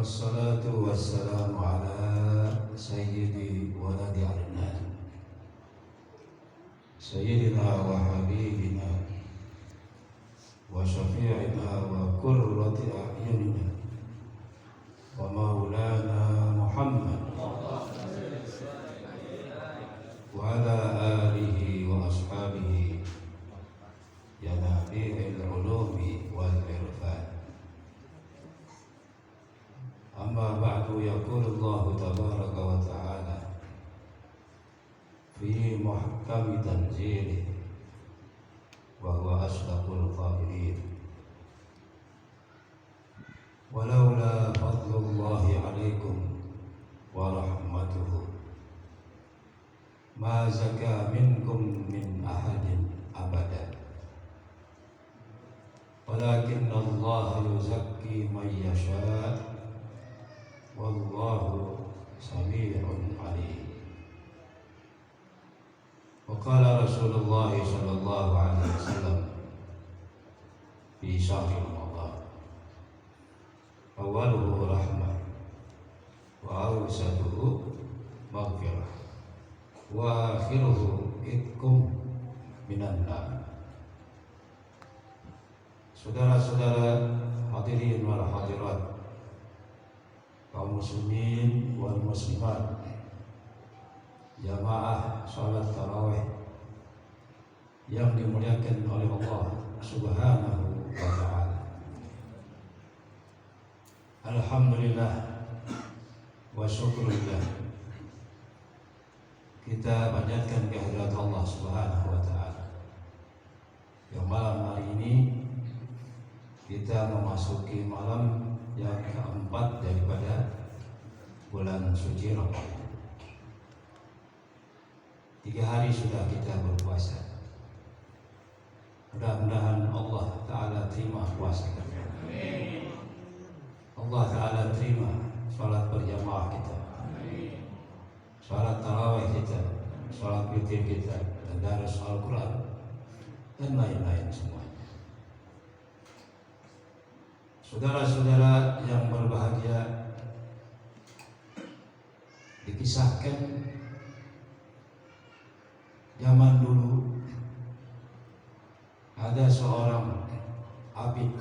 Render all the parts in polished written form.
والصلاة والسلام على سيد ولد عدنان سيدنا وحبيبنا وشفيعنا وقرة أعيننا ومولانا محمد وعلى آله وأصحابه ينابيع العلوم والعرفان. أما بعد يقول الله تبارك وتعالى في محكم تنزيله وهو أصدق القائلين ولولا فضل الله عليكم ورحمته ما زكى منكم من أحد أبدا ولكن الله يزكي من يشاء والله سميع عليم. وقال رسول الله صلى الله عليه وسلم في شهر رمضان أوله رحمة وأوسطه مغفرة وآخره عتق من النار. Saudara-saudara hadirin wal hadirat, kaum muslimin wal muslimat, jamaah salat tarawih yang dimuliakan oleh Allah Subhanahu wa ta'ala. Alhamdulillah wa syukurillah, kita panjatkan kehadirat Allah Subhanahu wa ta'ala yang malam hari ini kita memasuki malam yang keempat daripada bulan suci Ramadan. 3 hari sudah kita berpuasa. Mudah-mudahan Allah Ta'ala terima puasa kita. Allah Ta'ala terima salat berjamaah kita, salat tarawih kita, salat witir kita, dan darus Al-Quran dan lain-lain semua. Saudara-saudara yang berbahagia, dikisahkan zaman dulu ada seorang abid,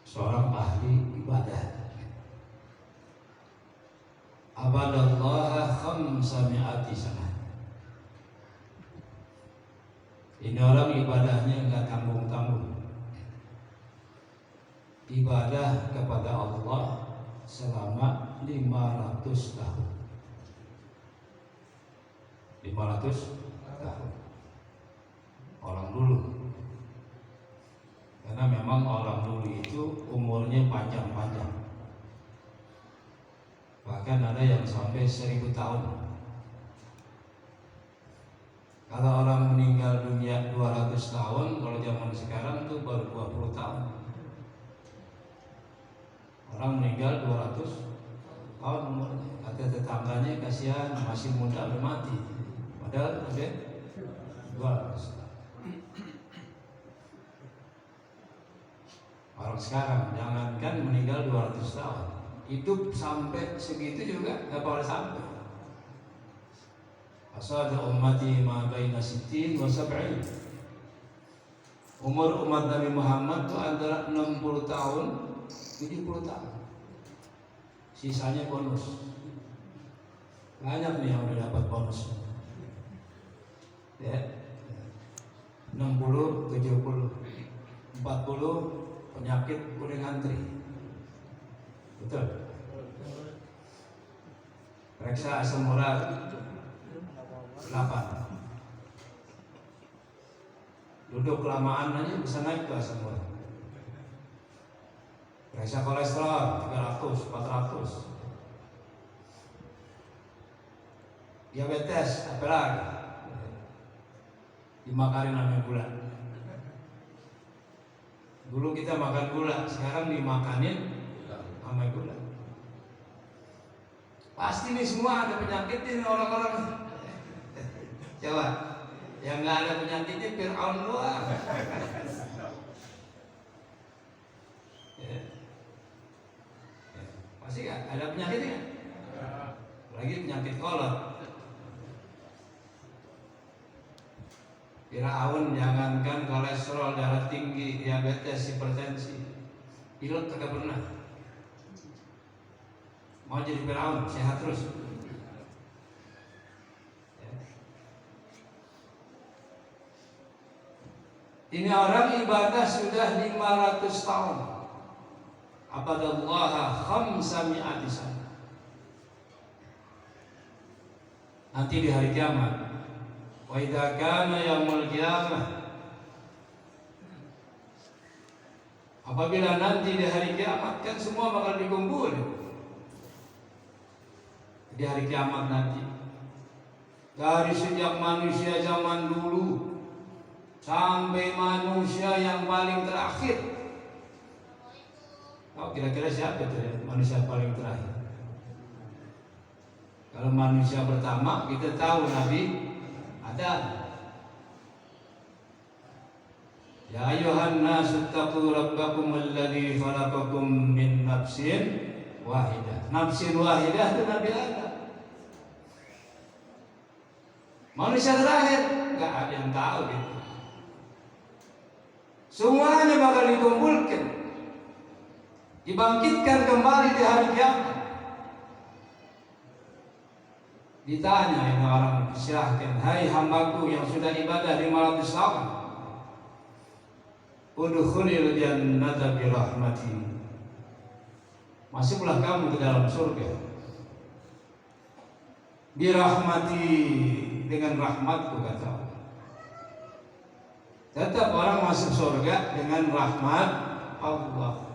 seorang ahli ibadah. Abadallaha khamsami'ati sanah. Ini orang ibadahnya enggak tanggung-tanggung. Ibadah kepada Allah selama 500 tahun. 500 tahun. Orang dulu. Karena memang orang dulu itu umurnya panjang-panjang. Bahkan ada yang sampai 1000 tahun. Kalau orang meninggal dunia 200 tahun, kalau zaman sekarang itu baru 20 tahun. Orang meninggal 200 tahun umurnya. Kata tetangganya, kasihan masih muda udah mati. Padahal udah 200 tahun. Orang sekarang jangankan meninggal 200 tahun, hidup sampai segitu juga nggak boleh sampai. Asal ummati ma baina sittin wa sab'in. Umur umat Nabi Muhammad itu antara 60 tahun 70 tahun. Sisanya bonus. Banyak nih yang udah dapat bonus. Ya. 60, 70, 40 penyakit udah ngantri. Betul. Periksa asam urat 8. Duduk kelamaan aja bisa naik ke asam urat. Periksa kolesterol 300, 400. Diabetes apalagi? Dimakarin sama gula. Dulu kita makan gula, sekarang dimakanin sama gula. Pasti nih semua ada penyakit nih orang-orang. Coba, yang nggak ada penyakitnya Fir'aun doang. Ada penyakitnya? Lagi penyakit kolot. Firaun jangankan kolesterol darah tinggi, diabetes, hipertensi, pilek kagak pernah. Mau jadi Firaun, sehat terus. Ini orang ibadah sudah 500 tahun. Abadallaha khamsami'ati sana. Nanti di hari kiamat, wa idza kana yaumul qiyamah, apabila nanti di hari kiamat kan semua bakal dikumpul. Di hari kiamat nanti, dari sejak manusia zaman dulu sampai manusia yang paling terakhir. Oh, kira-kira siapa itu ya, manusia paling terakhir? Kalau manusia pertama kita tahu Nabi Adam. Ya ayuhan nasu taqu rabbakum alladzi khalaqakum min nafsin wahidah. Nafsin wahidah itu Nabi Adam. Manusia terakhir nggak ada yang tahu gitu. Semuanya bakal dikumpulkan, dibangkitkan kembali di hari kiamat. Ditanya ini orang, silahkan, hai hambaku yang sudah ibadah 500 tahun, udkhulil jannata bi rahmati, masuklah kamu ke dalam surga bi rahmati, dengan rahmatku, kata Allah. Tetap orang masuk surga dengan rahmat Allah.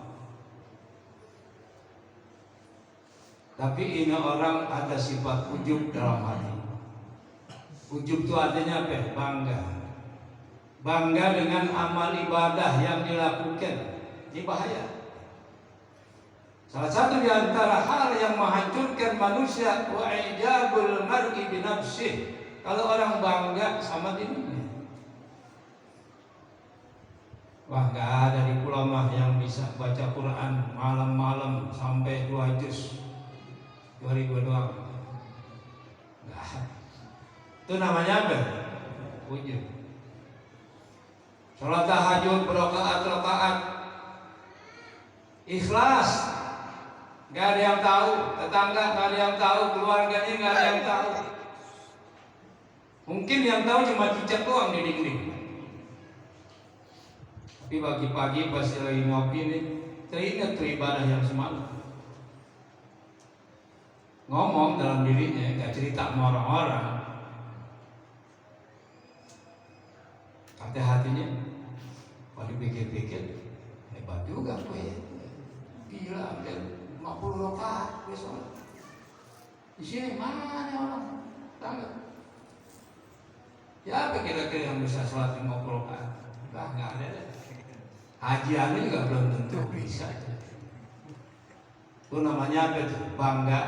Tapi ini orang ada sifat ujub dalam hati. Ujub itu artinya apa? Bangga. Bangga dengan amal ibadah yang dilakukan. Ini bahaya. Salah satu di antara hal yang menghancurkan manusia, wa ijabul mar'i bi nafsihi. Kalau orang bangga sama dirinya. Wah, nggak ada di pulau mah yang bisa baca Quran malam-malam sampai 2 juz 2000 doang. Nggak. Itu namanya apa? Ujub. Salat tahajud berrakaat-rakaat ikhlas. Nggak ada yang tahu, tetangga nggak ada yang tahu, keluarganya nggak ada yang tahu. Mungkin yang tahu cuma cicak doang di dinding. Tapi pagi-pagi pas lagi ngopi nih, teringat tuh ibadah yang semalam. Ngomong dalam dirinya, nggak cerita sama orang-orang. Kata hatinya, kalau dipikir-pikir, hebat juga gue. Gila, ambil 50 rakaat besok. Di sini mana orang? Tangga. Ya apa kira-kira yang bisa sholat 50 rakaat? Nah, nggak ada deh. Hajiannya juga belum tentu bisa. Itu namanya apa itu? Bangga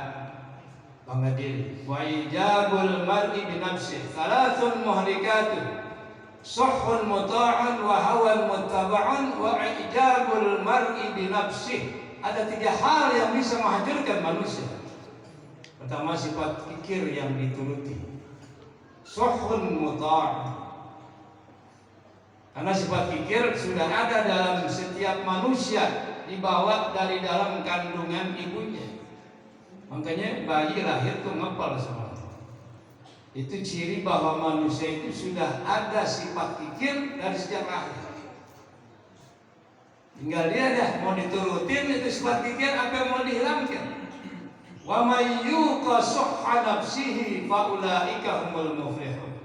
diri. Wa ijabul mar'i bi nafsihi thalathun muhlikatun suhhun muta'an wa hawan muttaba'an wa ijabul mar'i bi nafsihi. Ada 3 hal yang bisa menghancurkan manusia. Pertama, sifat kikir yang dituruti. Suhun muta'an. Karena sifat kikir sudah ada dalam setiap manusia, dibawa dari dalam kandungan ibunya. Makanya bayi lahir tuh ngepel semua. Itu ciri bahwa manusia itu sudah ada sifat kikir dari sejak lahir. Tinggal dia dah mau diturutin itu sifat kikir apa yang mau dihilangkan. Wa may yuqa suhha nafsihi fa ulaika humul muflihun.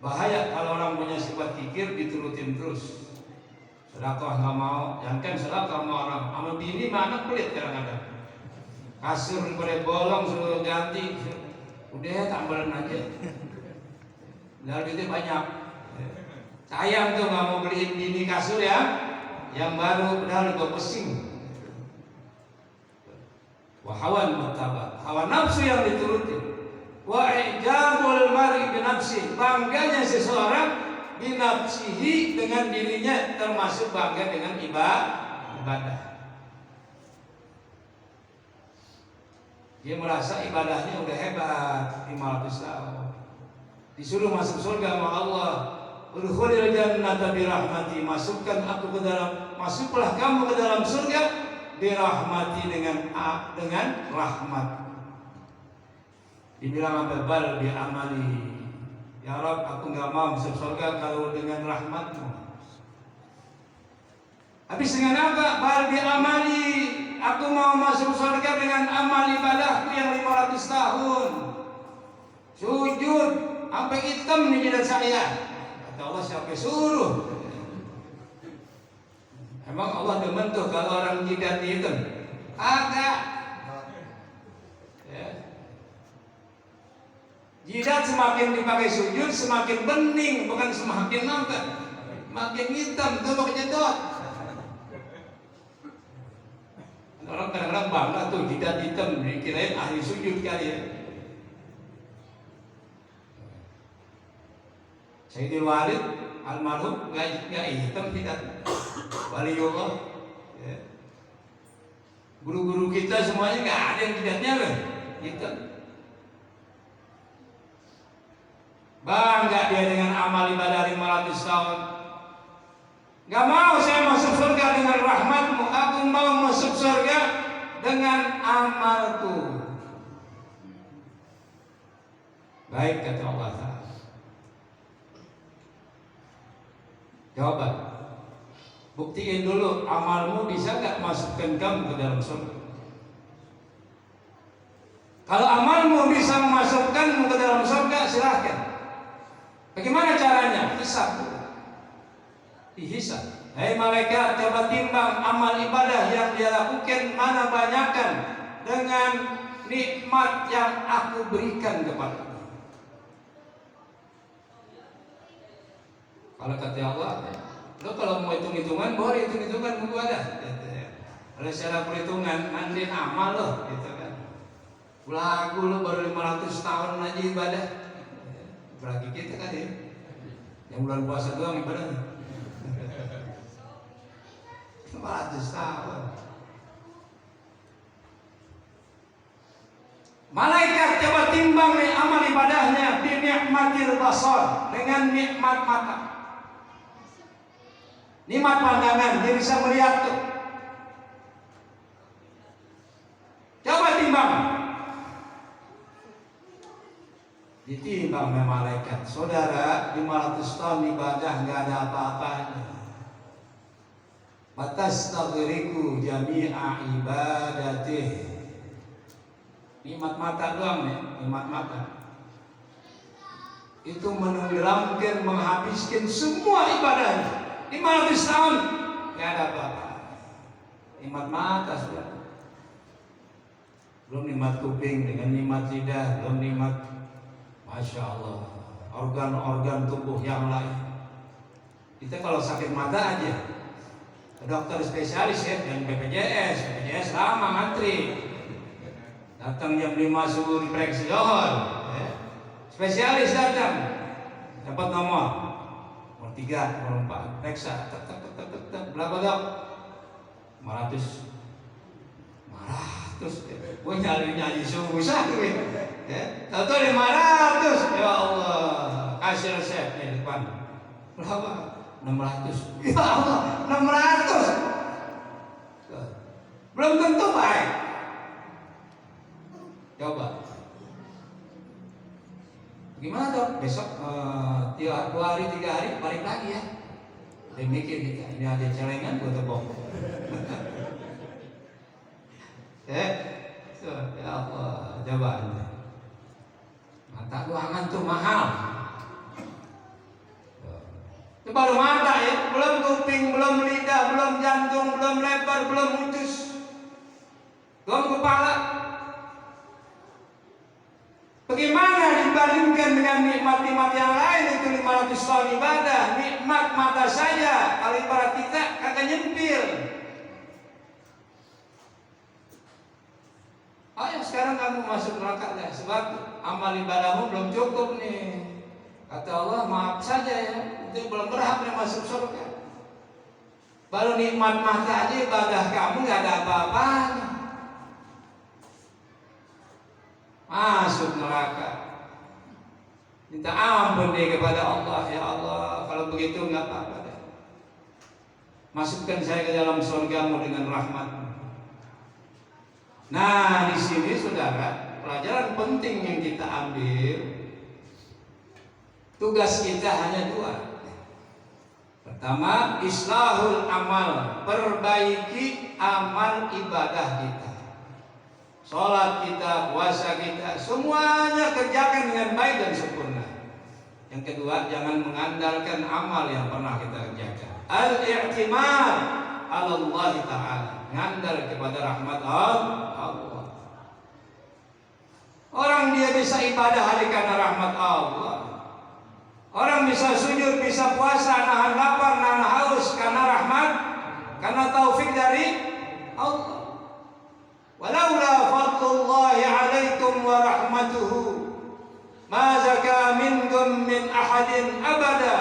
Bahaya kalau orang punya sifat kikir diturutin terus. Sedekah nggak mau, jangan sedekah sama orang. Sama bini mana pelit kadang-kadang. Kasur pada bolong suruh ganti, udah tambahin aja. Lalu itu banyak. Sayang tuh nggak mau beliin bini kasur ya, yang baru padahal udah pesing. Wahawan muttaba, hawa nafsu yang dituruti. Wa ijabul mar'i bi nafsi, bangganya seseorang bi nafsihi dengan dirinya, termasuk bangga dengan ibadah. Dia merasa ibadahnya udah hebat, 500 tahun. Disuruh masuk surga sama Allah. Udkhulil jannata birahmati, masukkan aku ke dalam, masuklah kamu ke dalam surga birahmati, dengan rahmat. Dibilang apa? Bal bi amali. Ya Rabb, aku enggak mau masuk surga kalau dengan rahmatmu. Habis dengan apa? Bal bi amali. Aku mau masuk surga dengan amal ibadahku yang 500 tahun. Sujud sampai hitam nih jidat saya. Kata Allah, siapa suruh? Emang Allah demen tuh kalau orang jidat hitam? Agak. Ya. Jidat semakin dipakai sujud semakin bening, bukan semakin nampak. Makin hitam tuh pakai jedot. Orang kadang-kadang bangga tuh jidat hitam, dikirain ahli sujud kali ya. Sayyidil Walid almarhum nggak hitam jidat, waliullah. Ya. Guru-guru kita semuanya nggak ada yang jidatnya loh hitam. Bangga dia dengan amal ibadah 500 tahun. Gak mau saya masuk surga dengan rahmatmu, aku mau masuk surga dengan amalku. Baik, kata Allah Ta'ala. Jawaban, buktiin dulu amalmu bisa gak masukkan kamu ke dalam surga. Kalau amalmu bisa memasukkanmu ke dalam surga, silahkan. Bagaimana caranya? Hisab. Dihisab. Hai malaikat, coba timbang amal ibadah yang dia lakukan mana banyakkan dengan nikmat yang aku berikan kepada. Kalau kata Allah, lo kalau mau hitung-hitungan boleh hitung-hitungan gua ada. Kalau secara perhitungan mandin amal lo, gitu kan. Lagu lo baru 500 tahun aja ibadah. Berarti kita kan ya, yang bulan puasa doang ibadahnya. 500 tahun. Malaikat coba timbang nih amal ibadahnya bi nikmatil basar, dengan nikmat mata. Nikmat pandangan, dia bisa melihat tuh. Coba timbang. Ditimbang oleh malaikat. Saudara, 500 tahun ibadah nggak ada apa-apanya. Fatastaghriqu jami'a ibadatih. Nikmat mata doang ya, nikmat mata. Itu menenggelamkan, menghabiskan semua ibadahnya. 500 tahun nggak ada apa-apa. Nikmat mata sudah. Belum nikmat kuping dengan nikmat lidah, belum nikmat, masya Allah, organ-organ tubuh yang lain. Kita kalau sakit mata aja ke dokter spesialis ya, dan BPJS lama ngantri. Datang jam 5 subuh diperiksa johor, ya. Spesialis datang, dapat nomor 3, nomor 4, periksa, berapa dok? 500. Gue nyari susah tuh ya. Tahu 500, ya Allah, kasih resep di depan. Berapa? 600. Ya Allah, 600. Belum tentu baik. Coba. Gimana dok? Besok 2 hari 3 hari balik lagi ya. Dia mikir kita, ini ada celengan gue tebok. Ya Allah, coba. Mata ruangan tuh mahal. Itu baru mata ya, belum kuping, belum lidah, belum jantung, belum lebar, belum usus, belum kepala. Bagaimana dibandingkan dengan nikmat-nikmat yang lain? Itu 500 tahun ibadah, nikmat mata saja. Kalau ibarat kita kagak nyempil. Ayo sekarang kamu masuk neraka deh, sebab amal ibadahmu belum cukup nih. Kata Allah, maaf saja ya, itu belum berhak nih masuk surga. Baru nikmat mata aja ibadah kamu nggak ada apa-apanya. masuk neraka. Minta ampun deh kepada Allah, ya Allah, kalau begitu nggak apa-apa deh. Masukkan saya ke dalam surgamu dengan rahmat-Mu. Nah, di sini saudara, pelajaran penting yang kita ambil, tugas kita hanya dua. Pertama, islahul amal, perbaiki amal ibadah kita. Sholat kita, puasa kita, semuanya kerjakan dengan baik dan sempurna. Yang kedua, jangan mengandalkan amal yang pernah kita kerjakan. Al-i'timad ala Allah Ta'ala, ngandal kepada rahmat Allah. Orang dia bisa ibadah hanya karena rahmat Allah. Orang bisa sujud, bisa puasa, nahan lapar, nahan haus karena rahmat, karena taufik dari Allah. Walaula fadlullahi alaikum wa rahmatuhu ma zaka minkum min ahadin abada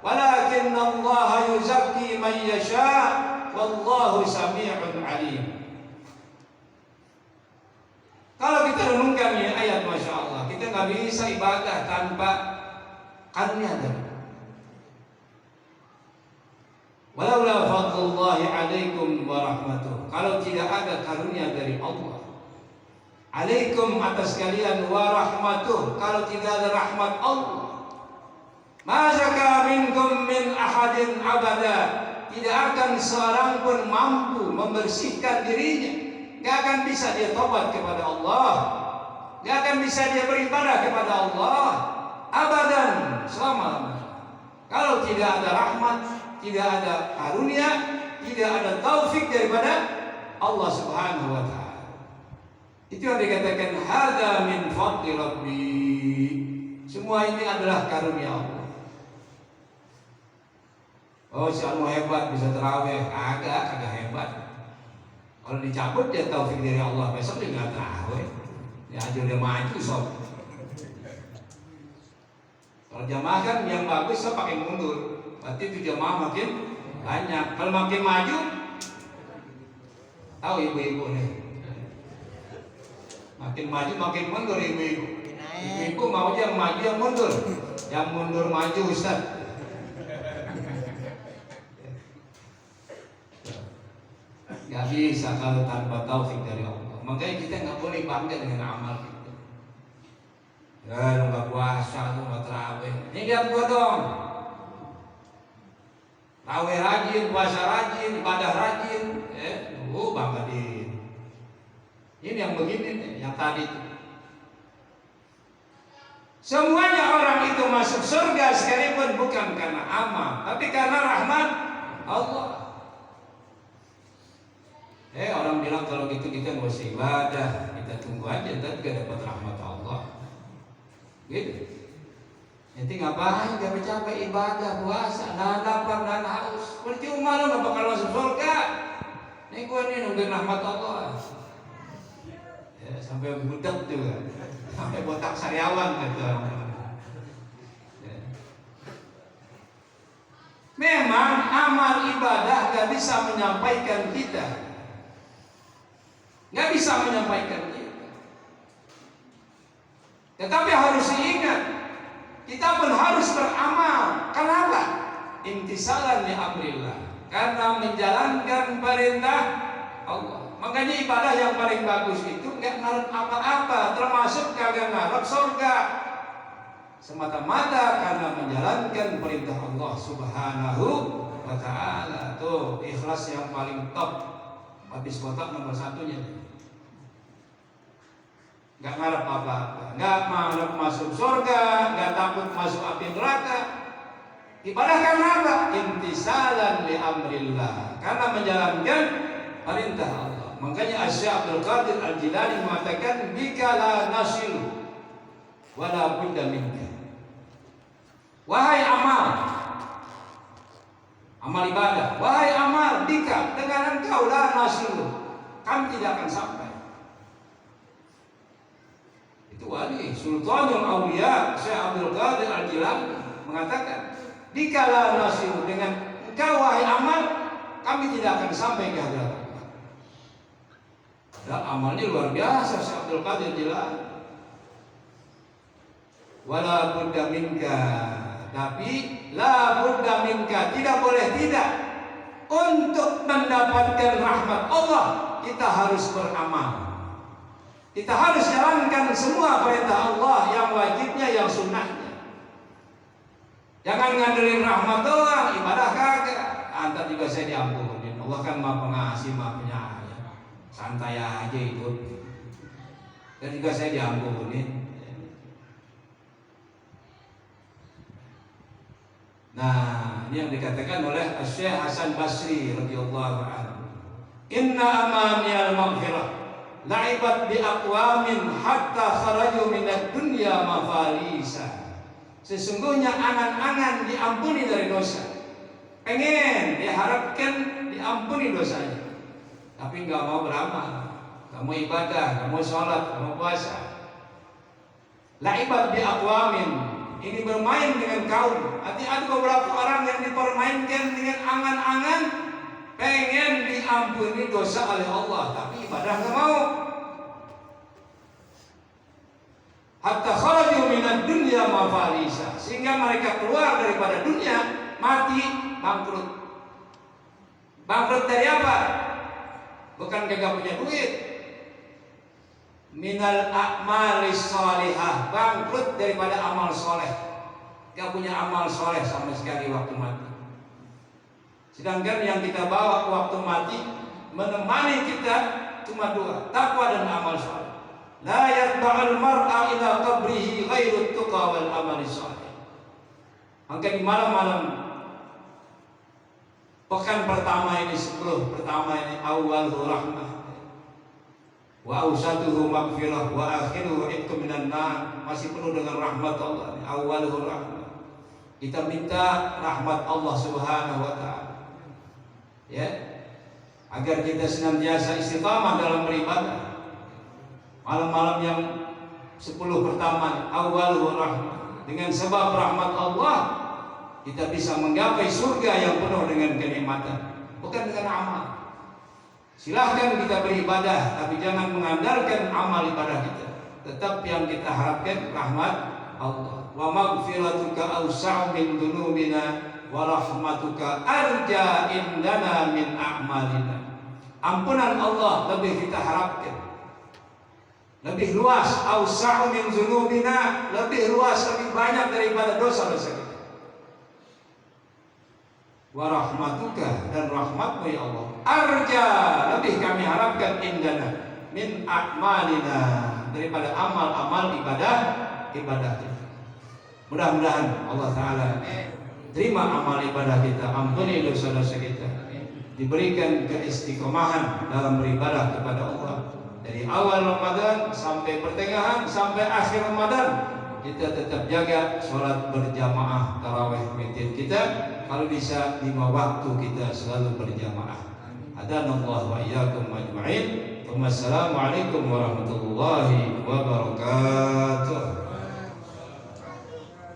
walakin Allah yuzakki man yasha wallahu sami'un alim. Kalau kita renungkan ini ayat, Masya Allah, kita nggak bisa ibadah tanpa karunia dari Allah. Walaula fadlullahi alaikum wa rahmatuh, kalau tidak ada karunia dari Allah, alaikum atas kalian, wa rahmatuh, kalau tidak ada rahmat Allah, ma zaka minkum min ahadin abada, tidak akan seorang pun mampu membersihkan dirinya, gak akan bisa dia tobat kepada Allah, gak akan bisa dia beribadah kepada Allah abadan, selama-lamanya. Kalau tidak ada rahmat, tidak ada karunia, tidak ada taufik daripada Allah Subhanahu wa Ta'ala. Itu yang dikatakan hada min fadli Rabbi. Semua ini adalah karunia Allah. Oh, si anu hebat bisa terawih, kagak hebat. Kalau dicabut dia taufik dari Allah, besok dia nggak terawih. Ya aja dia maju sob. Kalau jamaah kan yang bagus so pakai mundur. Berarti itu jamaah makin banyak. Kalau makin maju, tahu ibu-ibu nih, makin maju makin mundur ibu-ibu. Ibu-ibu mau yang maju yang mundur, yang mundur maju Ustaz. Gak bisa kalau tanpa taufik dari Allah. Makanya kita nggak boleh bangga dengan amal kita. Ya, lu nggak puasa, lu nggak terawih. Ini lihat gua dong. Tarawih rajin, puasa rajin, ibadah rajin, bangga diri. Ini yang begini nih, yang tadi. Semuanya orang itu masuk surga sekalipun bukan karena amal, tapi karena rahmat Allah. Orang bilang kalau gitu kita nggak usah ibadah, kita tunggu aja, ntar juga dapat rahmat Allah. Gitu. Nanti ngapain capek-capek ibadah, puasa, nahan lapar, nahan haus, percuma lo nggak bakal masuk surga. Ini gue nih nungguin rahmat Allah. Ya, sampai budak juga, sampai botak sariawan gitu. Ya. Memang amal ibadah gak bisa menyampaikan kita, gak bisa menyampaikan kita. Tetapi harus diingat, kita pun harus beramal. Kenapa? Imtisalan li amrillah, karena menjalankan perintah Allah. Makanya ibadah yang paling bagus itu nggak ngarep apa-apa, termasuk kagak ngarep surga, semata-mata karena menjalankan perintah Allah Subhanahu wa Ta'ala. Tuh ikhlas yang paling top, habis kotak nomor satunya. Nggak ngarep apa-apa, nggak ngarep masuk surga, nggak takut masuk api neraka. Ibadah karena apa? Imtisalan li amrillah, karena menjalankan perintah Allah. Makanya Syekh Abdul Qadir Al-Jilani mengatakan bika la nasilu wala budda minka. Wahai amal ibadah, wahai amal, bika, dengan engkau la nasilu, kami tidak akan sampai. Itu wali Sultanul Auliya Syekh Abdul Qadir Al-Jilani mengatakan bika la nasilu, dengan engkau wahai amal, kami tidak akan sampai ke hadirat Allah. amalnya luar biasa Syekh Abdul Qadir Jilani. Wala budda minka, tapi la budda minka, tidak boleh tidak, untuk mendapatkan rahmat Allah kita harus beramal. Kita harus jalankan semua perintah Allah, yang wajibnya, yang sunnahnya. Jangan ngandelin rahmat doang, ibadah kagak. Antar juga saya diampunin. Allah kan Maha Pengasih, Maha Penyayang. Santai aja itu. Dan juga saya diampunin. Nah, ini yang dikatakan oleh Syekh Hasan Basri radhiyallahu anhu. Inna amani al-maghfirah la'ibat bi aqwamin hatta kharaju minad dunya mafalisa. Sesungguhnya angan-angan diampuni dari dosa. Pengen diharapkan diampuni dosanya, tapi nggak mau beramal, nggak mau ibadah, nggak mau sholat, nggak mau puasa. La'ibat bi aqwamin, ini bermain dengan kaum. Artinya ada beberapa orang yang dipermainkan dengan angan-angan pengen diampuni dosa oleh Allah, tapi ibadah nggak mau. Hatta kharaju minad dunya mafalisa, sehingga mereka keluar daripada dunia mati, bangkrut. Bangkrut dari apa? Bukan gak punya duit. Minal a'malis sholihah, bangkrut daripada amal soleh. Gak punya amal soleh sama sekali waktu mati. Sedangkan yang kita bawa waktu mati menemani kita cuma dua, takwa dan amal soleh. La yatba'al mar'a ila qabrihi ghairu tuqa wal amali soleh. Maka di malam-malam pekan pertama ini, 10 pertama ini, awwaluhu rahmah wa awsatuhu maghfirah wa akhiruhu itqu minan nar, masih penuh dengan rahmat Allah. Awwaluhu rahmah, kita minta rahmat Allah Subhanahu wa taala, ya, agar kita senantiasa istiqamah dalam beribadah. Malam-malam yang 10 pertama, awwaluhu rahmah, dengan sebab rahmat Allah kita bisa menggapai surga yang penuh dengan kenikmatan, bukan dengan amal. Silahkan kita beribadah, tapi jangan mengandalkan amal ibadah kita. Tetap yang kita harapkan rahmat Allah. Wa maghfiratuka awsa'u min dunubina wa rahmatuka arja indana min a'malina. Ampunan Allah lebih kita harapkan, lebih luas. Awsa'u min dunubina, lebih luas, lebih banyak daripada dosa-dosa kita. Wa rahmatuka, dan rahmatmu ya Allah, arja, lebih kami harapkan, indana min a'malina, daripada amal-amal ibadah kita. Mudah-mudahan Allah Ta'ala terima amal ibadah kita, ampuni dosa-dosa kita, diberikan keistiqomahan dalam beribadah kepada Allah dari awal Ramadan sampai pertengahan sampai akhir Ramadan. Kita tetap jaga sholat berjamaah tarawih witir kita, kalau bisa 5 waktu kita selalu berjamaah. Hadanallahu wa iyyakum ajma'in. Wassalamualaikum warahmatullahi wabarakatuh.